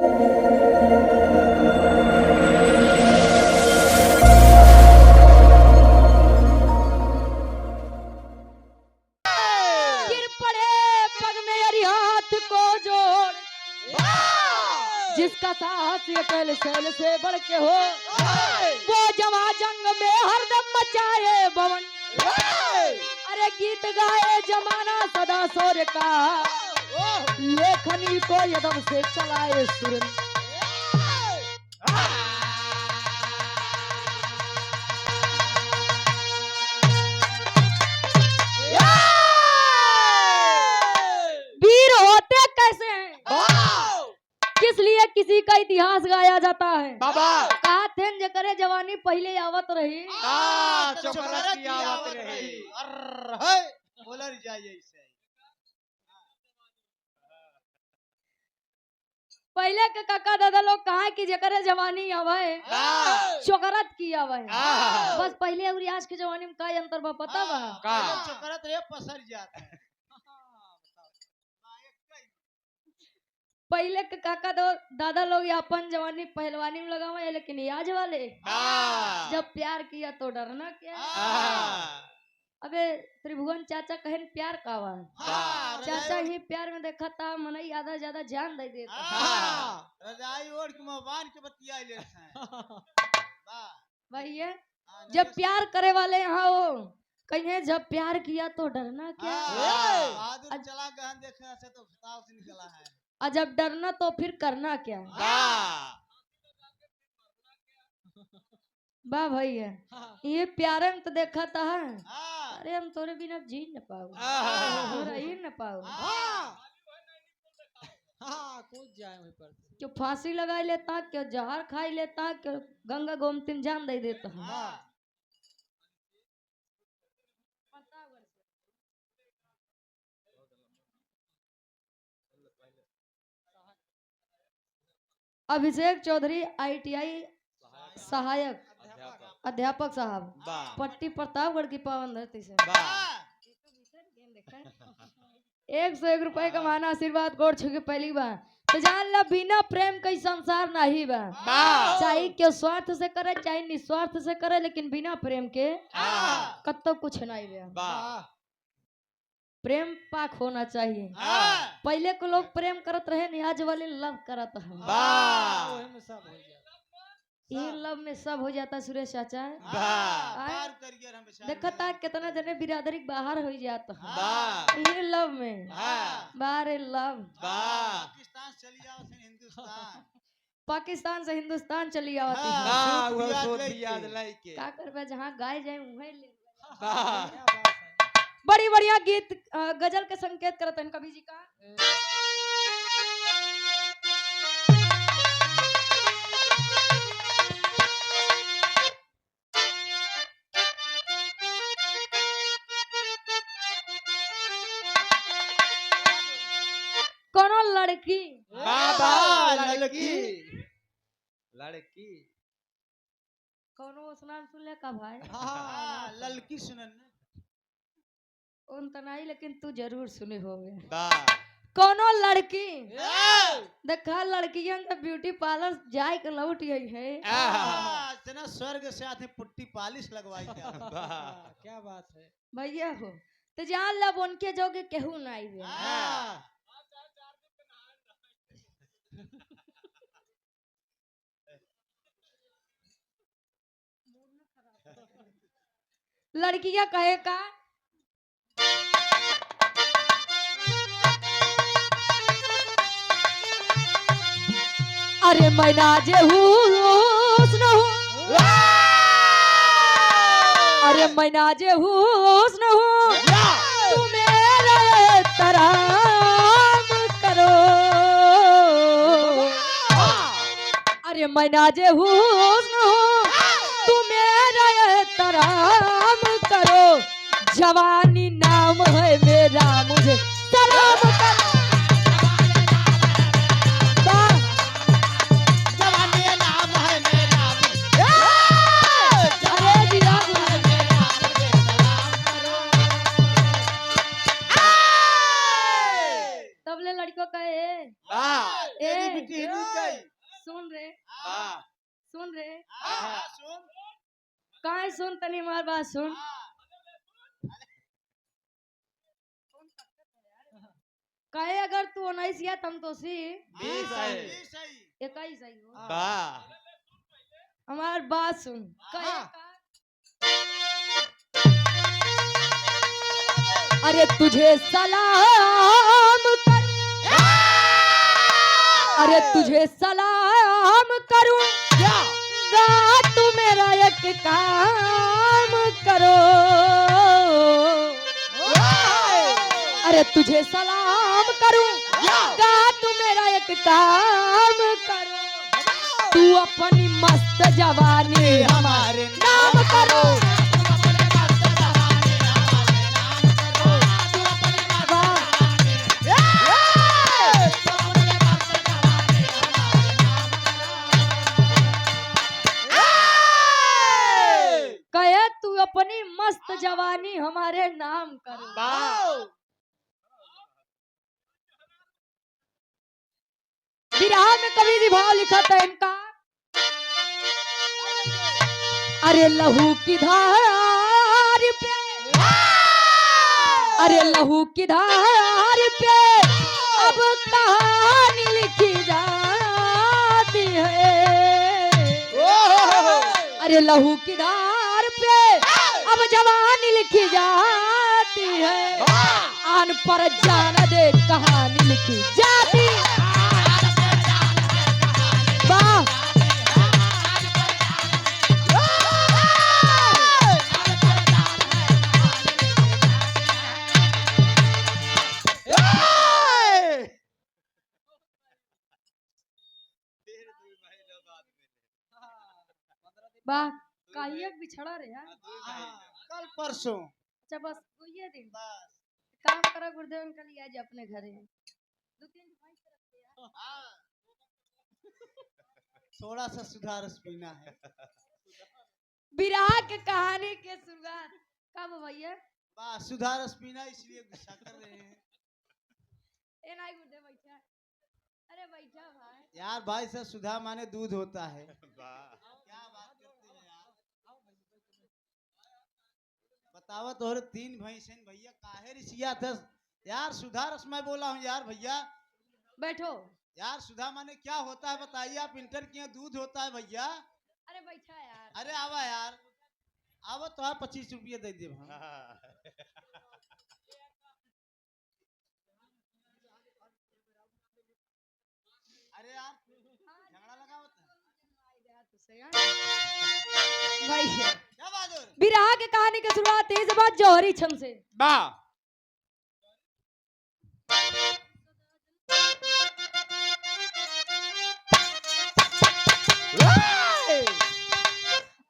गिर पड़े पग में अरिहत को जोड़, जिसका साहस अकल सैल से बढ़ के हो, वो जवा जंग में हरदम मचाए बवन। अरे गीत गाए जमाना सदा शौर्य का, लेखनी को यदम से चलाए सुर। वीर होते कैसे हैं, किस लिए किसी का इतिहास गाया जाता है। बाबा कहा थे जकरे जवानी पहले आवत रही, चोकरत की आवत रही। बोला जाइए इसे। पहले के काका दादा लोग कहा कि जकरे जवानी आवे चोकरत की आवे। बस पहले और आज के जवानी में का अंतर बा पता बा? चोकरत रे पसर जाता है। पहले के काका दादा लोग अपन जवानी पहलवानी में लगावे, लेकिन आज वाले जब प्यार किया तो डरना क्या। अबे त्रिभुवन चाचा कहन प्यार का हुआ, चाचा ही प्यार में देखा था मनई आधा ज्यादा जान दे देता। रजाई ओढ़ के बांध के बतिया ले भैया जब प्यार करे वाले यहाँ हो कहीं जब प्यार किया तो डरना क्या। बहादुर चला गहन देखने से तो खताव से निकला है, और जब डरना तो फिर करना क्या। वाह भैया ये प्यारे में तो देखा था। अरे हम तोरे बिना जी न पाओ, रही न पाओ। कूद जाए वहीं पर। क्यों फांसी लगा लेता, क्यों जहर खाई लेता, क्यों गंगा गोमती में जान दे देता। अभिषेक चौधरी ITI सहायक अध्यापक साहब, पट्टी प्रतापगढ़ की पावन धरती से। 101 रुपए कमाना आशीर्वाद गोड़ छू के पहली बार तो जान ला बिना प्रेम का संसार नहीं बा। चाहे क्यों स्वार्थ से करे चाहे निस्वार्थ से करे, लेकिन बिना प्रेम के कत्तो कुछ नहीं बा। प्रेम पाक होना चाहिए। पहले को लोग प्रेम करत रहे, नहीं आज वाले लव करत है। ये लव में सब हो जाता सुरेश चाचा। देखा था कितना जने बिरादरी बाहर हो जाता ये लव में। बारे लव पाकिस्तान से हिंदुस्तान चली आवती क्या करबे, जहाँ गाय जाए वहीं ले। बड़ी बढ़िया गीत गजल के संकेत करते हैं कवि जी का। कोनो लड़की लड़की कोनो स्नान सुन ले का भाई। लड़की सुनन उन तो नहीं, लेकिन तू जरूर सुने होगे। कोनो लड़की देखा लड़कियन जब ब्यूटी पार्लर जाए के लौट गई है, जना स्वर्ग से आते पुट्टी पालिश लगवाई। क्या बात है भैया हो तो जान लब उनके जोगे केहू नहीं बे। लड़कियां कहे का अरे मैना जे हुस्न हूँ, अरे मैना जे हुस्न हूँ, तू मेरा तराम करो। अरे मैना जे हुस्न हूँ, तू मेरा तराम करो। जवानी नाम है मेरा, मुझे सलाम करो। सुन रे हाँ सुन रे हाँ सुन काहे सुन तनी हमार बात सुन काहे अगर तू 19 या तम तो सी 20 है। 21 आई हो वाह हमार बात सुन काहे हाँ। का अरे तुझे सलाम कर अरे तुझे सलाम करूं क्या गा तू मेरा एक काम करो अरे तुझे सलाम करूं गा तू मेरा एक काम करो तू अपनी मस्त जवानी हमारे नाम करो कहे तू अपनी मस्त जवानी हमारे नाम करो वाह विरह में कवि जी भाव लिखा था इनका अरे लहू की धार पे अरे लहू की धार पे अब कहानी लिखी जाती है अरे लहू की धार पे अब जवानी लिखी जाती है आन पर जान दे कहानी लिखी जाती वाह वाह काहिए बिछड़ा रे यार कल परसों अच्छा बस तो ये दिन बस काम करा गुरुदेव कल ही आज अपने घरे दो तीन भाई से रखते यार थोड़ा सा सुधार पीना है विरह के कहानी के शुरुआत कब भैया बस सुधार पीना इसलिए गुस्सा कर रहे हैं ए नहीं गुरुदेव बैठा अरे बैठा भाई यार भाई से सुधा माने दूध होता है क्या बात करते हैं यार बतावा तोहरे 3 भैंस हैं भैया काहे रिसिया था यार सुधा रस मैं बोला हूँ यार भैया बैठो यार सुधा माने क्या होता है बताइए आप इंटर किए दूध होता है भैया अरे बैठा यार अरे आवा यार आवा तो आप 25 रुपये दे दे हम अरे यार झगड़ा लगा होता भाई क्या बहादुर विरह के कहानी की शुरुआत इस बात जौहरी छम से वाह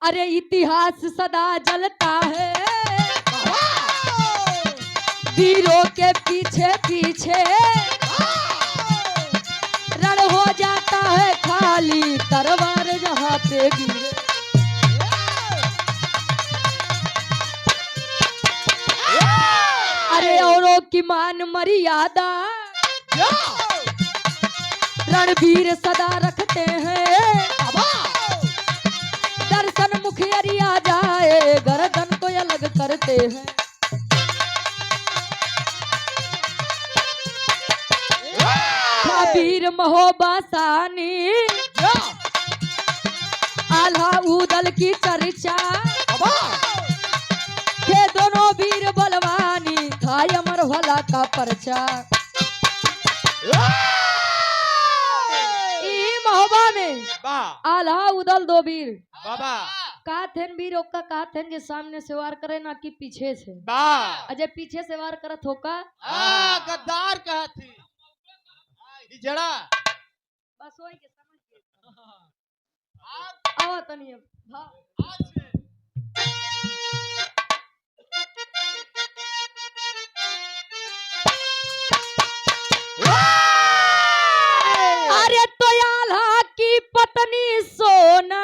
अरे इतिहास सदा जलता है वीरों के पीछे पीछे रण हो जाता है खाली तलवार जहाँ पे गिरे अरे औरों की मान मर्यादा रणवीर सदा रखते हैं दर्शन मुखिया जाए गर्दन को अलग करते हैं वीर महोबासानी आल्हा उदल की चर्चा थे दोनों वीर बलवानी था अमर भला का पर्चा ई महोबा में वाह आल्हा उदल 2 वीर बाबा का थेन वीर ओका का थेन जे सामने से वार करे ना कि पीछे से वाह अजय पीछे से वार करत होका गद्दार कहा थी जड़ा बस वही के समझ के आवा तनी अब हाँ अरे तो आल्हा की पत्नी सोना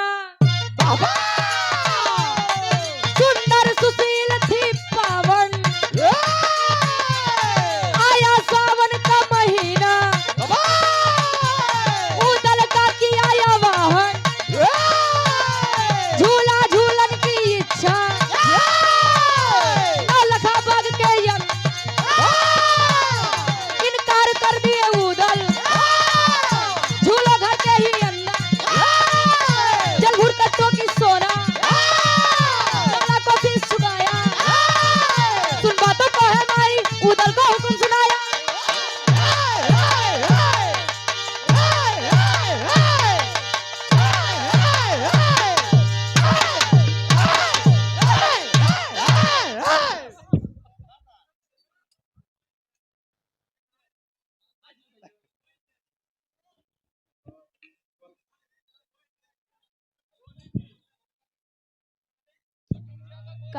सुंदर सुशील थी पावन आया सावन का महीना उदल का किया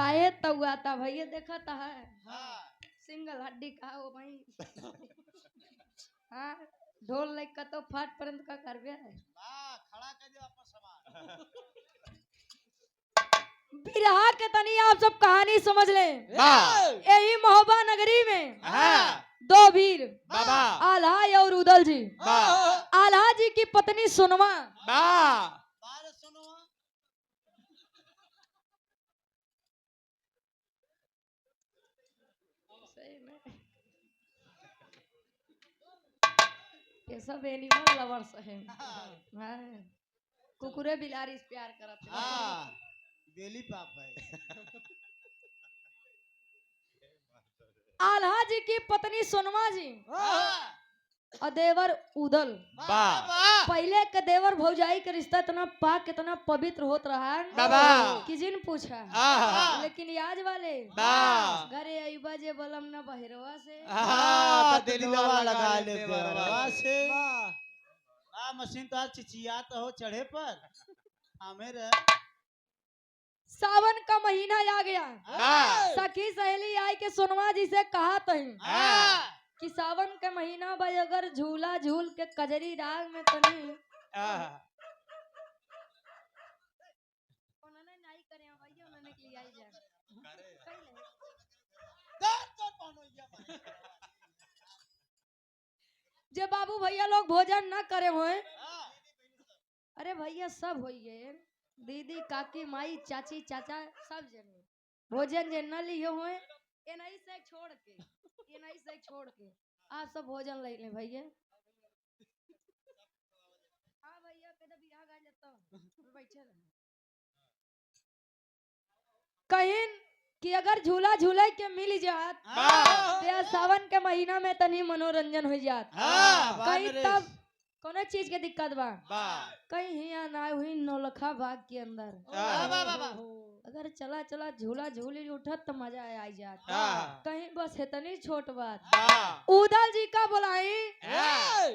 काहे तउआता भैया देखा था है हाँ सिंगल हड्डी का हो भाई हाँ ढोल लाइक का तो फाट परंत का करबे है वाह खड़ा कर दे अपन सामान बिरहा के तनी आप सब कहानी समझ ले वाह यही महोबा नगरी में हाँ दो वीर बाबा आल्हा और उदल जी वाह आल्हा जी की पत्नी सुनमा वाह बारे सुनो सही में ये सब एनिमल लवर्स हैं हाँ कुकुरे बिलारी से प्यार करते हैं हाँ बेली पाप है आल्हा जी की पत्नी सोनमा जी हाँ और देवर उदल वाह पहले के देवर भौजाई के रिश्ता इतना पाक इतना पवित्र होत रहा बाबा कि जिन पूछा आहा लेकिन आज वाले वाह घरे अइबा जे बलम न बहिरवा से हाँ तो दिलवा दिलवा लगा ले देवरवा। देवरवा से वाह मशीन तो आज चिचियात हो चढ़े पर हमें रह सावन का महीना आ गया वाह सखी सहेली आई के सोनमा जी से कहा तही हाँ कि सावन के महीना भाई अगर झूला झूल के कजरी राग में तनी आहा उन्होंने नहीं करे भैया उन्होंने के लिए आई जा जे बाबू भैया लोग भोजन न करे होए अरे भैया सब होइए दीदी काकी माई चाची चाचा सब जने भोजन जे न लिए होए ये नहीं से छोड़ के आप सब भोजन ले ले भैया हाँ भैया कदे बियाह गा लेता बैठे रहे कहीं कि अगर झूला झूले के मिल जात वाह तो सावन के महीना में तनी मनोरंजन हो जात हाँ, कहीं तब कोनो चीज के दिक्कत बा वाह कहीं हिया ना हुई नौलखा बाग के अंदर हाँ। अगर चला चला झूला झूली उठत तो मजा आई जात हाँ। कहीं बस इतनी छोट बात वाह उदल जी का बुलाई हाँ।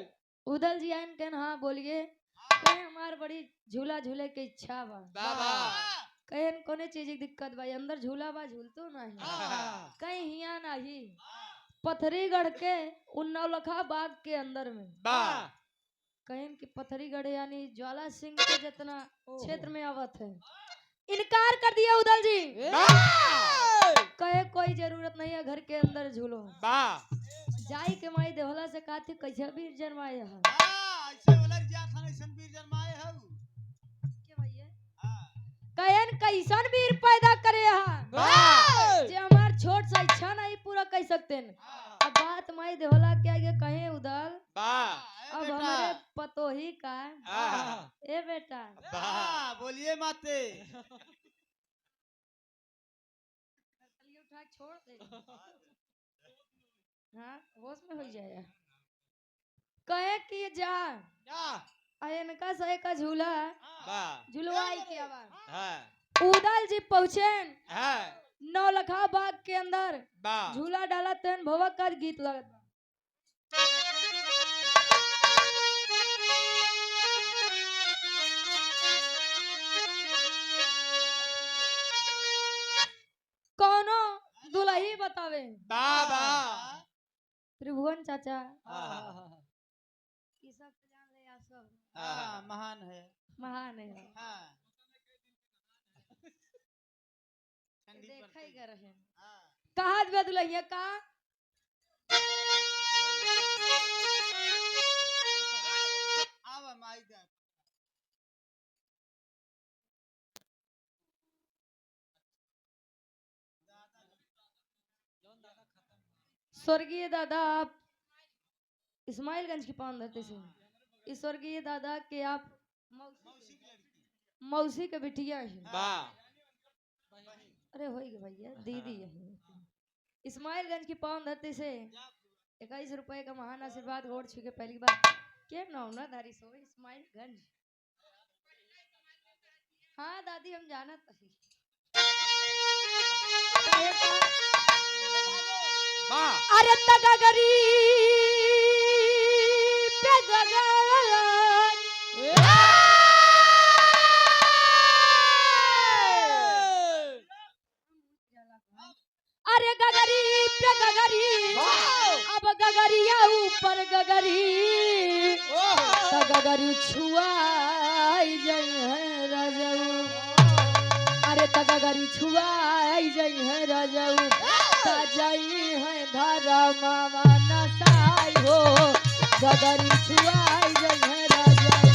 उदल जी आइन के हाँ बोलिए कहीं हमार बड़ी झूला झूले की इच्छा बा वाह कहीं कोने चीज की दिक्कत बा अंदर झूला बा झूलतो नहीं हाँ। कहीं हिया नहीं पथरीगढ़ के उन नौलखा बाग के अंदर में वाह कहीं की पथरीगढ़ यानी ज्वाला सिंह के जितना क्षेत्र में आवत है इनकार कर दिया उदल जी कहे कोई जरूरत नहीं है घर के अंदर झूलो वाह जाई के माई देवला से कहती कैसे भी जन्माए है ऐसे वाला जा था ऐसन वीर जन्माए हो के भैया कहन कैसन वीर पैदा करे है जे हमार छोट सा इच्छा नहीं पूरा कर सकते हैं अब बात माई देवला के आगे कहे उदल वाह अब हमारे पतोही का ए बेटा वाह बोलिए माते उठा छोड़ दे हाँ होश में हो जाएगा कहे कि जा इनका सहे का झूला वाह झुलवाई के आवाज हाँ उदल जी पहुंचे हाँ नौलखा बाग के अंदर वाह झूला डाला तेन भवक का गीत लगत बा। कौनो दुल्ही बतावे वाह त्रिभुवन चाचा हाँ। ये सब तो जान ले आप सब हाँ महान है महान है हाँ ठंडी देखा पड़ती ही कर रहे हैं हाँ कहा दिया दुल्हिया का आवा माई जा स्वर्गीय दादा आप इस्माइलगंज की पान धरते से इस स्वर्गीय दादा के आप मौसी के बिटिया हैं वाह अरे होई भैया दीदी है इस्माइलगंज की पान धरती से 21 रुपए का महान आशीर्वाद गोड़ छू के पहली बार के नौना धारी सो इस्माइलगंज हाँ दादी हम जानत ही वाह अरे तगरी पे गगन छुआई जई है राजाऊ अरे तगा गरी छुआई जई है राजाऊ ता जई है धारा मामा नसाई हो गगरी छुआई जई है राजाऊ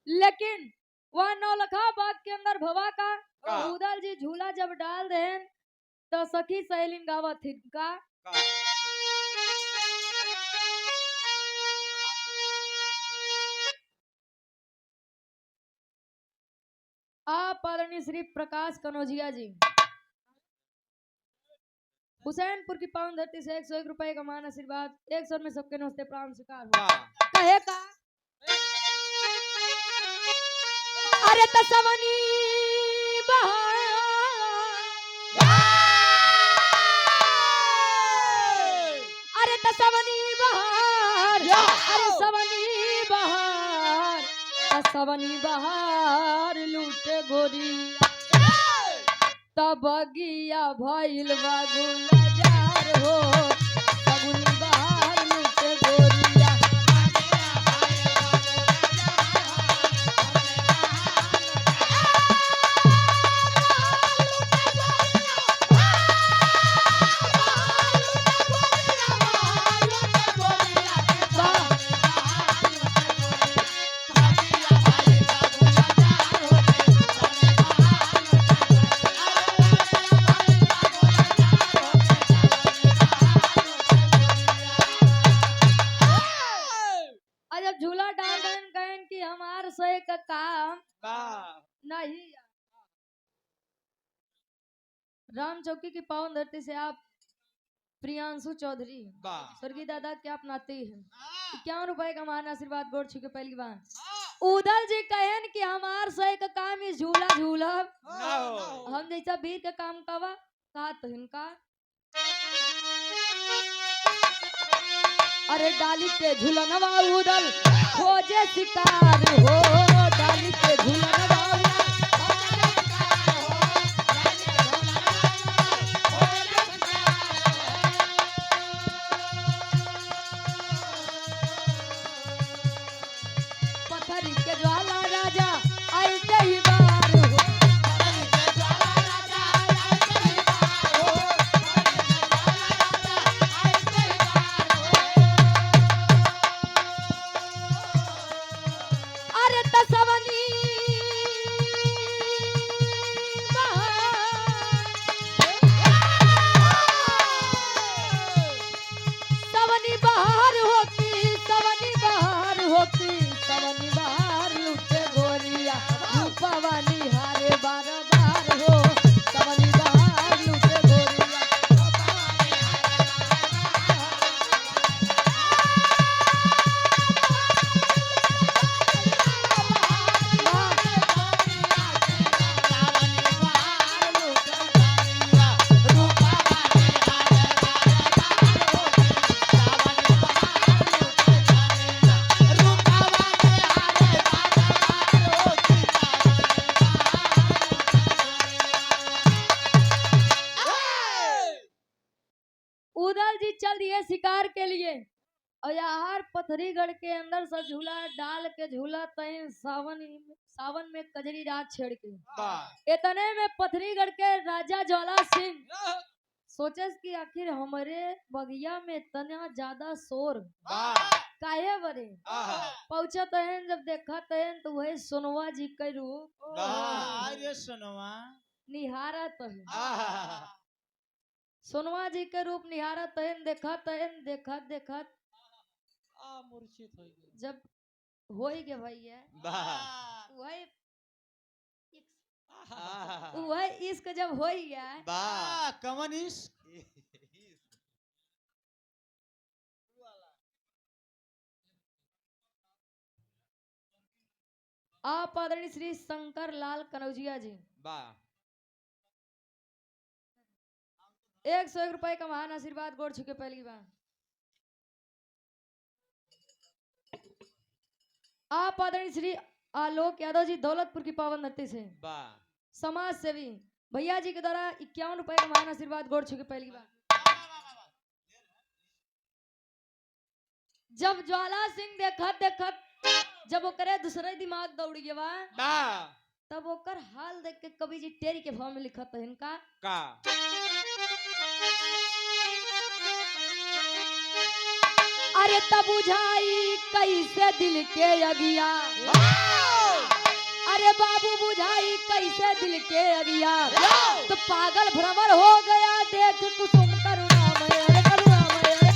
लेकिन वह नौलखा बाग के अंदर भवा का उदल जी झूला जब डाल देन तो सखी सहेलिन गावत थी का आप आदरणीय श्री प्रकाश कनौजिया जी हुसैनपुर की पावन धरती से 101 रुपए का मान आशीर्वाद 100 में सबके नमस्ते प्राण स्वीकार हो कहे का अरे तसवनी अरे तसवनी बहार अरे सवनी बहार लूटे गोरी तब गिया भइल बागुल जार हो सगुनी बहार लूटे गोरिया जब झूला डाल देन कहन कि हमार सोए का काम नहीं राम चौकी की पावन धरती से आप प्रियांशु चौधरी स्वर्गीय दादा के आप नाते हैं 51 रुपए का मान आशीर्वाद गोड़ छू के पहली बार उदल जी कहन कि हमार सोए का काम इस झूला झूला हम जैसा वीर का काम कवा कहा तो इनका अरे डाली के झूलनवा उदल खोजे शिकार हो डाली के झूलनवा पत्थरी के ज्वाला राजा ऐसे ही बार हो उदल जी चल दिए शिकार के लिए और यार पथरीगढ़ के अंदर से झूला डाल के झूला तय सावन में कजरी रात छेड़ के इतने में पथरीगढ़ के राजा ज्वाला सिंह सोचे कि आखिर हमारे बगिया में इतना ज्यादा शोर काहे बरे पहुंचा तहन जब देखा तहन तो वही सोनवा जी के रूप अरे सोनवा निहारा तहन सोनवा जी के रूप निहारा तहन देखा मूर्छित हो गए जब हो ही गया भैया वही इश्क जब हो ही गया कमन इश्क आप आदरणीय श्री शंकर लाल कनौजिया जी बा 101 रुपए का महान आशीर्वाद गोड़ छुके पहली बार। आप आदरणीय श्री आलोक यादव जी दौलतपुर की पावन धरती से बा समाज सेवी भैया जी के द्वारा 51 रुपए का महान आशीर्वाद गोड़ छुके पहली बार। जब ज्वाला सिंह देखत देखत जब ओकरे दूसरे दिमाग दौड़ गया बा तब ओकर हाल देख के कवि जी टेरी के भाव में लिखत है इनका का अरे तब बुझाई कैसे दिल के अगिया अरे बाबू बुझाई कैसे दिल के अगिया तो पागल भ्रमर हो गया देख कुसुम करुणामय अरे करुणामय अरे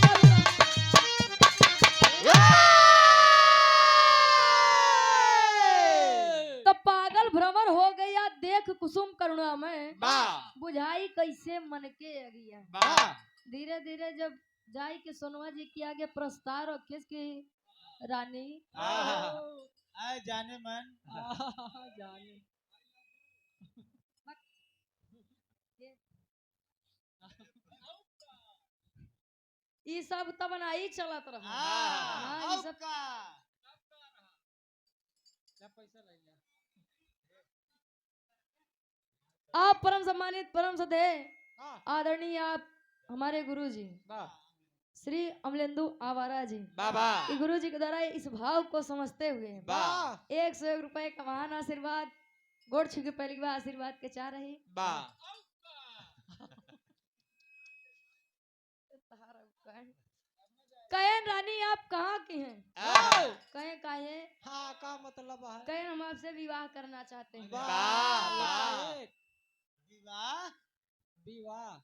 तो पागल भ्रमर हो गया देख कुसुम करुणामय बा बुझाई कैसे मन के अगिया। बा धीरे धीरे जब जाई के सोनवा जी की आगे प्रस्ताव रखे कि रानी आए जाने मन जाने ये सब तब ना ही चलत रहा। हाँ, ये सब आप परम सम्मानित परम सदैव आदरणीय आप हमारे गुरु जी बा श्री अमलेंदु आवारा जी बाबा गुरु जी के द्वारा इस भाव को समझते हुए बा 101 रुपए का महान आशीर्वाद गोड़ छू के पहली बार आशीर्वाद के चाह रही बा कहें रानी आप कहाँ की हैं? कहें काहे हाँ का मतलब है कहें हम आपसे विवाह करना चाहते हैं। बा बा विवाह विवाह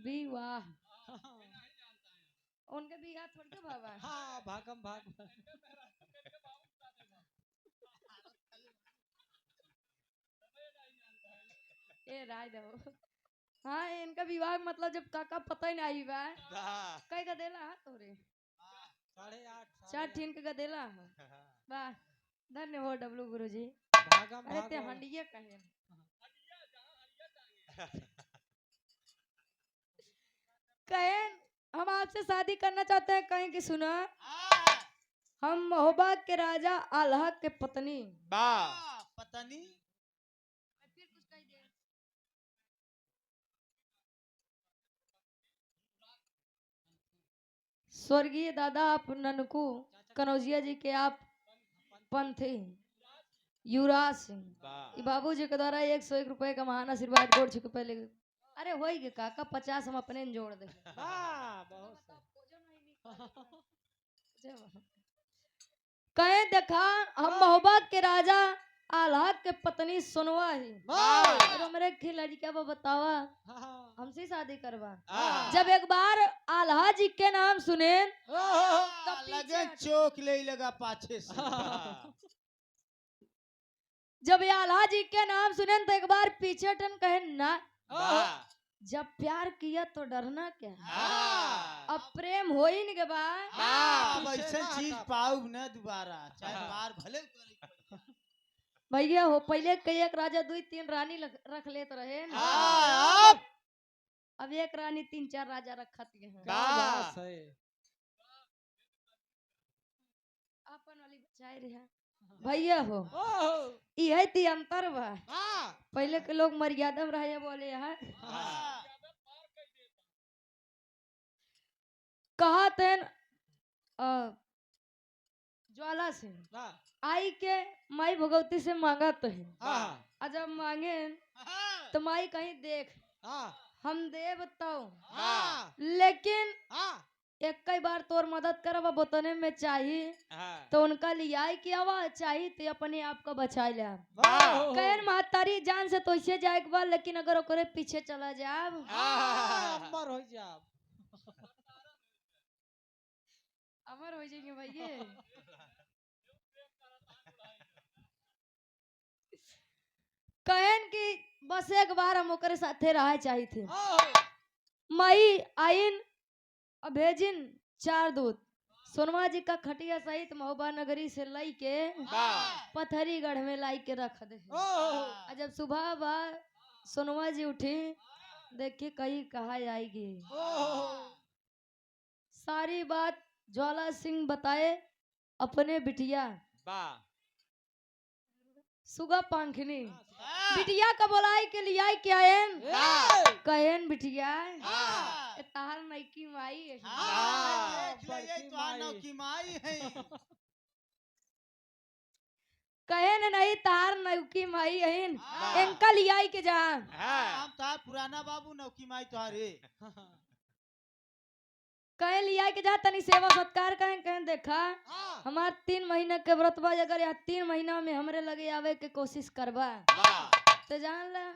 विवाह उनके बिया थोड़ी तो बाबा हाँ भागम भाग ए राय दो हाँ इनका विवाह मतलब जब काका पता ही नहीं बा कई गदेला है तोरे 8:30 चार ठीन के गदेला है वाह धन्यवाद डब्लू गुरुजी। भागम अरे ते हंडिया कहे कहें हम आपसे शादी करना चाहते हैं कहें कि सुना हम महोबा के राजा आल्हा के पत्नी बा पत्नी स्वर्गीय दादा आप ननकू कनौजिया जी के आप पंथी युवराज सिंह बा बाबू जी के द्वारा 101 रुपए का महान आशीर्वाद गोड़ छुके पहले अरे होई गे काका 50 हम अपने में जोड़ दे बहुत कहे देखा हम महोबा के राजा आल्हा के पत्नी सुनवा ही और मेरे की लड़का वो बतावा हमसे शादी करवा। जब एक बार आल्हा जी के नाम सुने लगे चौक ले लगा पाछे से जब ये आल्हा जी के नाम सुने तो एक बार पीछे टन कहे ना जब प्यार किया तो डरना क्या अब प्रेम हो ही नहीं के बाद वैसे चीज पाऊ न दोबारा चाहे बार भले भैया हो पहले कई एक राजा 2-3 रानी रख लेते रहे अब एक रानी 3-4 राजा रखत हैं अपन वाली बचाए रहा भैया हो यही ती अंतर बा पहले के लोग मर्यादा में रहे बोले है कहा तेन ज्वाला सिंह आई के माई भगवती से मांगा तो है जब मांगे तो माई कहीं देख हम दे बताओ लेकिन एक कई बार तोर मदद करब बोतने में चाहिए तो उनका लिया कि आवाज चाहिए तो अपने आप को बचा ले कहन महतारी जान से तो इसे जाए के बाद लेकिन अगर ओकरे पीछे चला जाब अमर हो जाब अमर हो जाएंगे भैया कहन कि बस एक बार हम ओकरे साथे रहे चाहिए थे मई आइन भेजिन 4 दूत सोनवा जी का खटिया सहित महोबा नगरी से लाई के पथरी गढ़ में लाई के रख दे। और जब सुबह बा सोनवा जी उठी, देखी कहीं कहा आएगी। सारी बात ज्वाला सिंह बताए अपने बिटिया सुगा पंखनी। बिटिया का बोलाई के लिए आई क्या कहन बिटिया तार नईकी माई है। कहन नहीं तार नौकी माई है, इनका लिया आई के जा। हम तार पुराना बाबू नौकी माई तुहारे। कहे लिया के जा तनी सेवा सत्कार कहें देखा हमार 3 महीने के व्रतबा अगर या 3 महीना में हमरे लगे आवे के कोशिश करबा तो जान ला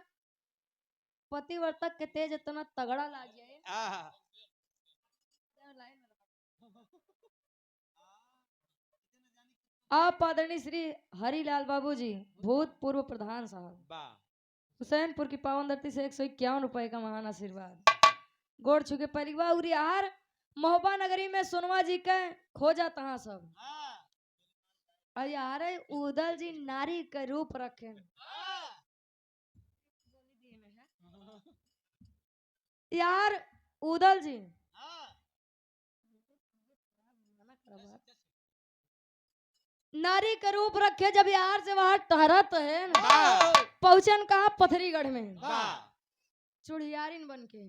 पतिव्रता के तेज इतना तगड़ा लाग जाए। आप आदरणीय श्री हरिलाल बाबूजी भूतपूर्व प्रधान साहब हुसैनपुर की पावन धरती से 151 रुपए का महान आशीर्वाद गोड़ छुके पहली बार यार महोबा नगरी में सोनवा जी के खोजा तहाँ सब यार उदल जी नारी के रूप रखे। यार उदल जी नारी का रूप रखे जब यार से वहां टहरत है पहुंचन कहा पथरीगढ़ में चुड़ियारिन बन के।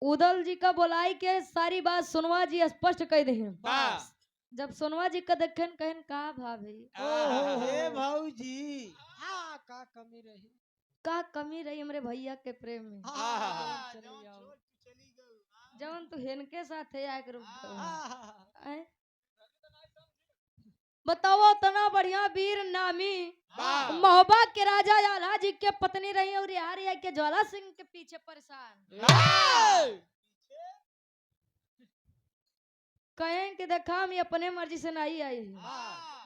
उदल जी का बोलाई के सारी बात सोनवा जी स्पष्ट कह दे। जब सोनवा जी का देखे कहन का भाभी हे भाऊजी का कमी रही हमरे भैया के प्रेम में जवन तू हेनके साथ है आके रुक बताओ तना बढ़िया वीर नामी महोबा के राजा आल्हा जी के पत्नी रही और यार के ज्वाला सिंह के पीछे परेशान कहें कि देखा हम अपने मर्जी से नहीं आई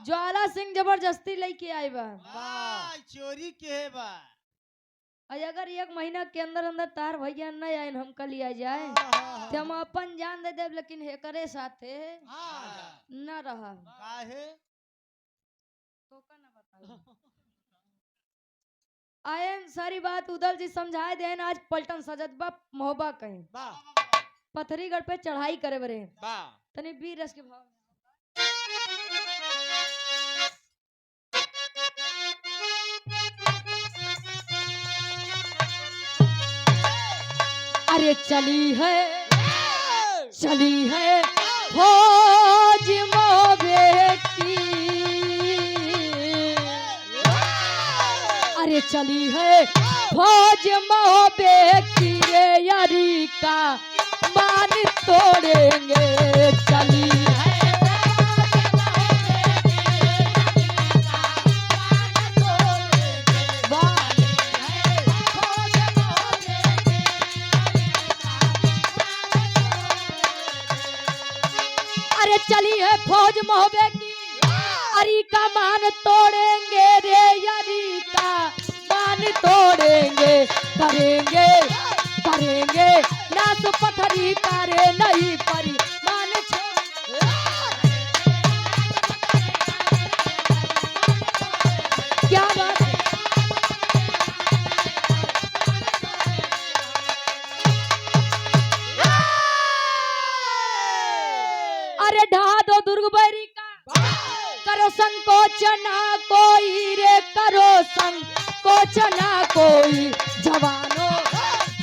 ज्वाला सिंह जबरदस्ती लेके आए बा चोरी के बा अगर 1 महीना के अंदर अंदर तार भैया नहीं आए हम कल लिया जाए तो हम अपन जान दे देव लेकिन हेकरे साथे न रहा आए सारी बात उदल जी समझाए देन। आज पलटन सजत बा महोबा कहे पथरीगढ़ पे चढ़ाई करे बरे तनी वीर रस के भाव अरे चली है फौज महोबे की अरे चली है फौज महोबे की रे यारी का मान तोड़ेंगे चली है अरे चली है फौज महोबे की अरी का मान तोड़ेंगे रे यारी का मान तोड़ेंगे करेंगे करेंगे नास पथरी करे नहीं परी मान क्या बात अरे ढा दो दुर्ग बैरी का करो संकोच ना कोई रे करो संकोच ना कोई जवानों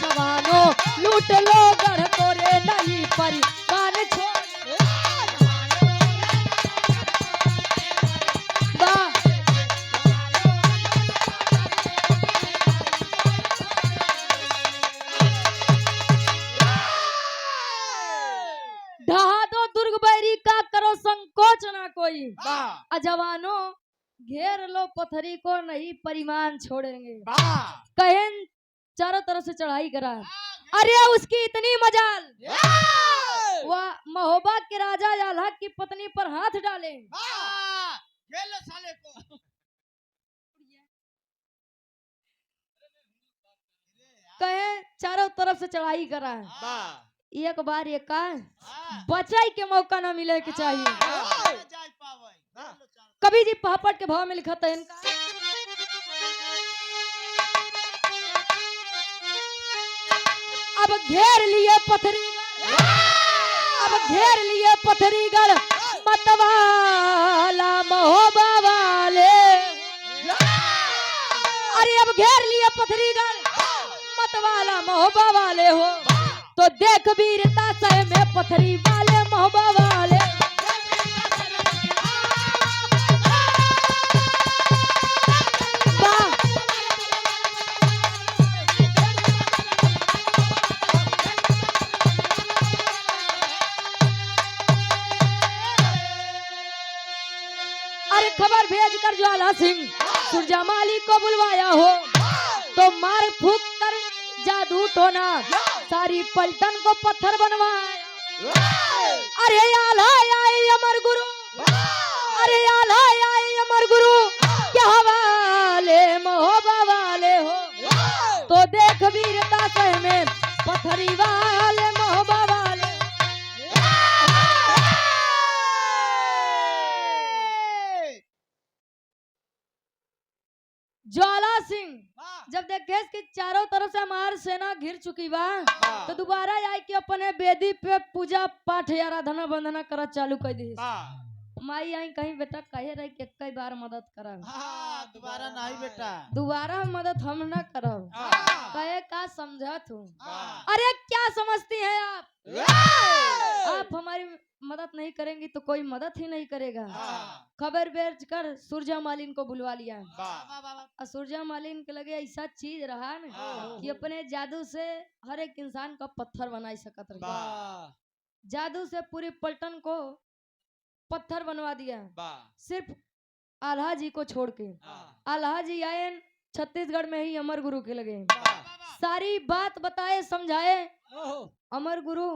जवानों लूट लो गढ़ को रे नहीं परी मान छोड़ ढहा दो दुर्ग बैरी का करो संकोच ना कोई जवानों घेर लो पथरी को नहीं परिमाण छोड़ेंगे। कहन चारों तरफ से चढ़ाई करा अरे उसकी इतनी मजाल वह महोबा के राजा आल्हा की पत्नी पर हाथ डाले साले को कहे चारों तरफ से चढ़ाई करा एक बार ये का हाँ, बचाई के मौका ना मिले के चाहिए। हाँ, जाय पावे। हाँ। कवि जी पहापट के भाव में लिखा था इनका, अब घेर लिए पथरीगढ़, अब घेर लिए पथरीगढ़ मतवाला महोबा वाले। अरे अब घेर लिए पथरीगढ़ मतवाला महोबा वाले हो, तो देख वीरता सह में पथरी वाले महोबा वाले। वाह! अरे खबर भेज कर ज्वाला सिंह सुरजामाली को बुलवाया हो, तो मार फूक कर जादू टोना सारी पलटन को पत्थर बनवाया। अरे आला आए अमर गुरु, अरे आला आए अमर गुरु क्या हवाले महोबा वाले हो, तो देख वीरता सह में पथरी वाले महोबा वाले। ज्वाला सिंह जब देखे कि चारों तरफ से हमार सेना घिर चुकी बा, तो दोबारा आई के अपने वेदी पे पूजा पाठ आराधना वंदना करत चालू कर दी। माई आई कहीं बेटा कहे रही कि कई बार मदद करब, हाँ, दोबारा नहीं बेटा। दोबारा मदद हम न करब। हाँ, कहे का समझत हूँ। हाँ, अरे क्या समझती हैं आप हमारी मदद नहीं करेंगी तो कोई मदद ही नहीं करेगा। हाँ, खबर भेज कर सुरजा मालिन को बुलवा लिया। वाह, और सुरजा मालिन के लगे ऐसा चीज रहा न हाँ, कि अपने जादू से हर एक इंसान का पत्थर बना सकत रहे। वाह, जादू से पूरी पलटन को पत्थर बनवा दिया, वाह, सिर्फ आल्हा जी को छोड़ के। हाँ, आल्हा जी आए छत्तीसगढ़ में ही अमर गुरु के लगे, वाह, सारी बात बताए समझाए। ओहो, अमर गुरु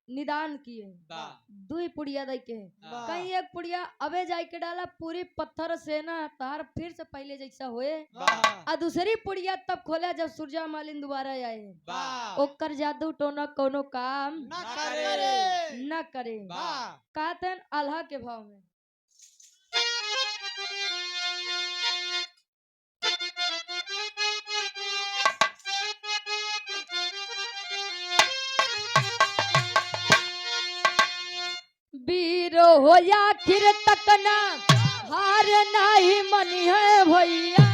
निदान किए, वाह, दुई पुड़िया दई के। वाह, कहीं एक पुड़िया अबे जाय के डाला, पूरी पत्थर से ना तार फिर से पहले जैसा होए। वाह, आ दूसरी पुड़िया तब खोला जब सुरजा मालिन दोबारा आए। वाह, ओकर जादू टोना कोनो काम ना करे। न करे। वाह, कहते आल्हा के भाव में, वीर हो या आखिर तक ना हार नहीं मनी है भैया।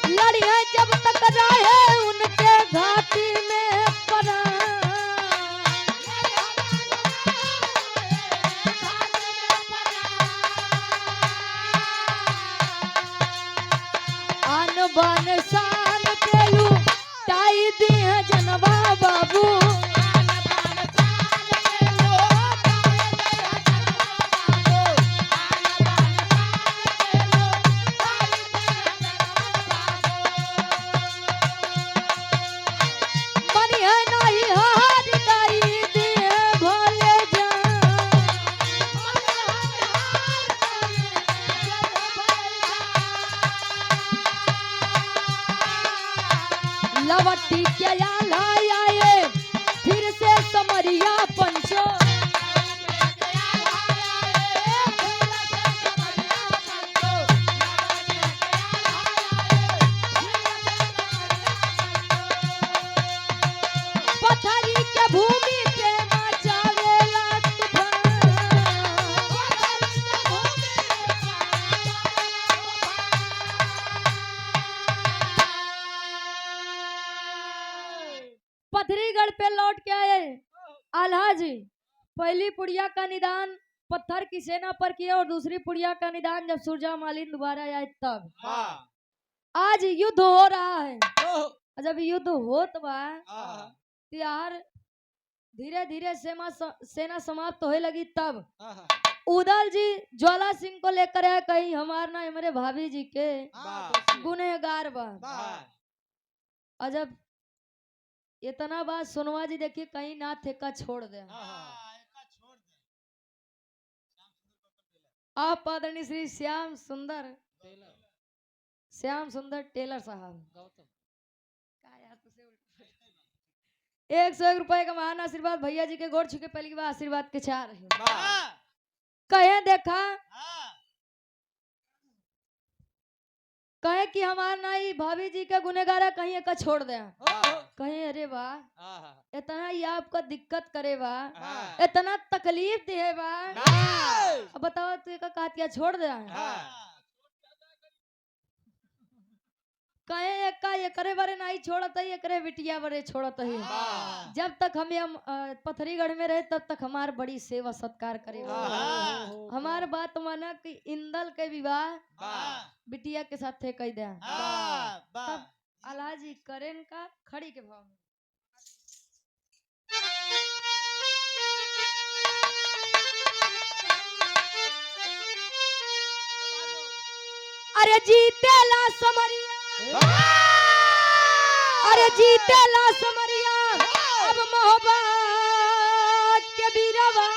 लड़िए जब तक रहे उनके घाटी में पड़ा, आन बान शान पेलू टाई दी है जनवा बाबू। मनी है नहीं हार टाई दी है भोले जान। लवटी के आल्हा आए फिर से समरिया पंचो, पथरी के भूमि पे मचावेला तूफान। पथरीगढ़ पे लौट के आए आल्हा जी। पहली पुड़िया का निदान पत्थर की सेना पर किया और दूसरी पुड़िया का निदान जब सुरजा मालिन दोबारा आए तब। वाह, आज युद्ध हो रहा है। ओहो, और जब युद्ध होत बा हाँ, त्यार धीरे धीरे सेना समाप्त होए लगी, तब आहा, उदल जी ज्वाला सिंह को लेकर आए। कहीं हमार ना हमारे भाभी जी के हाँ, वाह, तो गुनहगार बा। वाह, और जब इतना बात सुनवा जी, देखिए कहीं ना थे का छोड़ दे। एका छोड़ दे। आप आदरणीय श्री श्याम सुंदर टेलर साहब, गौतम 101 रुपए का महान आशीर्वाद भैया जी के गोड़ छुके पहली की बार आशीर्वाद के चाह रहे हैं। हाँ, कहे देखा, हाँ, कहे कि हमार नाई भाभी जी का गुनेगारा कहीं का छोड़ दे। कहे अरे वाह, इतना ही आपका दिक्कत करे बा, इतना तकलीफ दे बा, अब बताओ तू का कातिया छोड़ दे। कहे एका ये करे बारे नहीं छोड़त है, ये करे बिटिया बारे छोड़त है। जब तक हम पथरीगढ़ में रहे तब तक हमार बड़ी सेवा सत्कार करे। हमार बात माना कि इंदल के विवाह बिटिया के साथ थे कह दे। तब अलाजी करेन का खड़ी के भाव में अरे जीतेला समरिया, अरे जीतेला समरिया, अब मोहब्बत के बीरवा,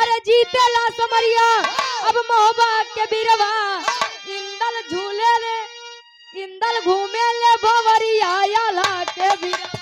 अरे जीतेला समरिया, अब मोहब्बत के बीरवा। इंदल झूले ले, इंदल घूमे ले भवरिया आला के बीरवा।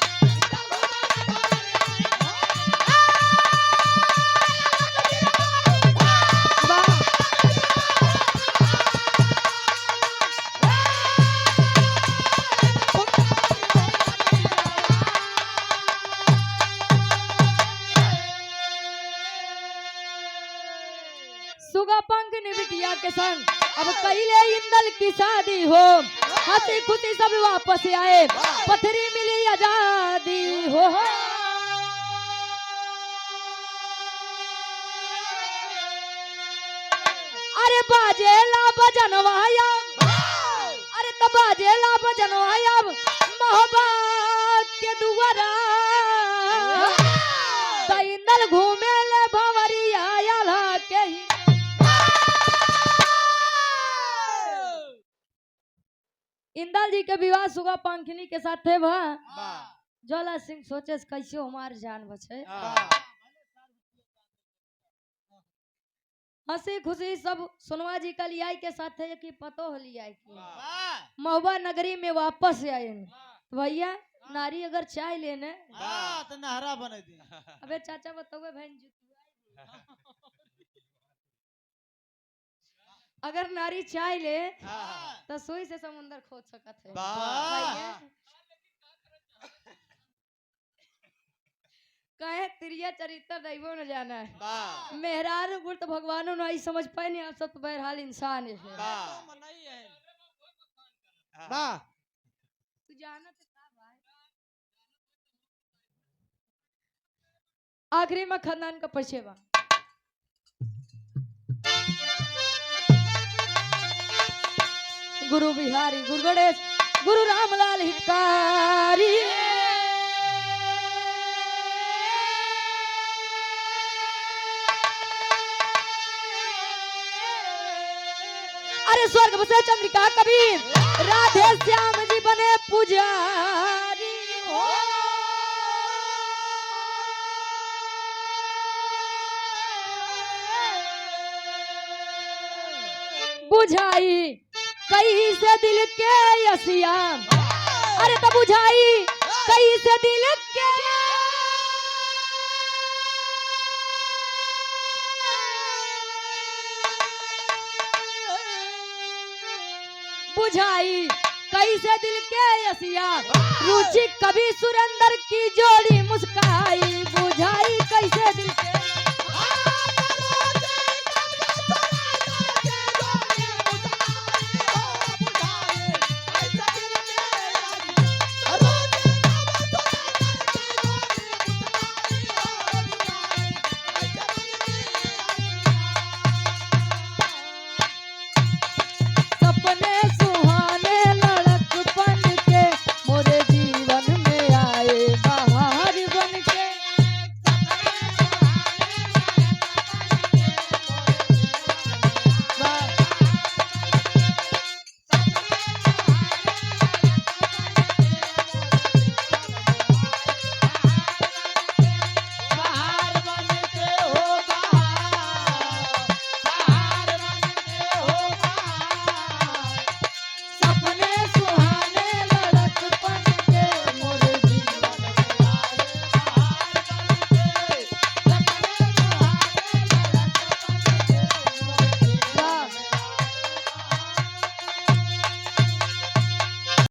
सुगा पंख ने बिटिया के संग अब कहिले इंदल की शादी हो, हंसी खुशी सब वापस आए, पथरी मिली आजादी हो। अरे बाजेला बजनवाया, अरे तो बाजेला बजनवाया मोहब्बत के दुआरा। तो इंदल घूमे ले भवरिया आला के ही। इंदल जी के विवाह सुगा पंखनी के साथ थे भा। ज्वाला सिंह सोचे कैसे हमार जान बचे। हंसी खुशी सब सोनवा जी का लियाई के साथ है कि पतो हो लियाई की महुआ नगरी में वापस आए। भैया नारी अगर चाय लेने तो नहरा बने दी। अबे चाचा बताओ बहन जी, अगर नारी चाय ले तो सुई से समुंदर खोद सकत है। भैया कहे तिरिया चरित्र दैवो न जाना है, मेहरार गुण तो भगवानों नहीं समझ पाए नहीं। आप सब तो बहरहाल इंसान है। तू जाना तो था भाई। आखिरी में खानदान का परिचय बा। गुरु बिहारी, गुरु गणेश, गुरु रामलाल हितकारी। अरे स्वर्ग बसे चंद्रिका कबीर, राधे श्याम जी बने पुजारी हो। बुझाई कहीं से दिल के यसिया, अरे तो बुझाई कहीं से दिल के। बुझाई कैसे दिल के यसिया, रुचि कभी सुरेंद्र की जोड़ी मुस्काई। बुझाई कैसे दिल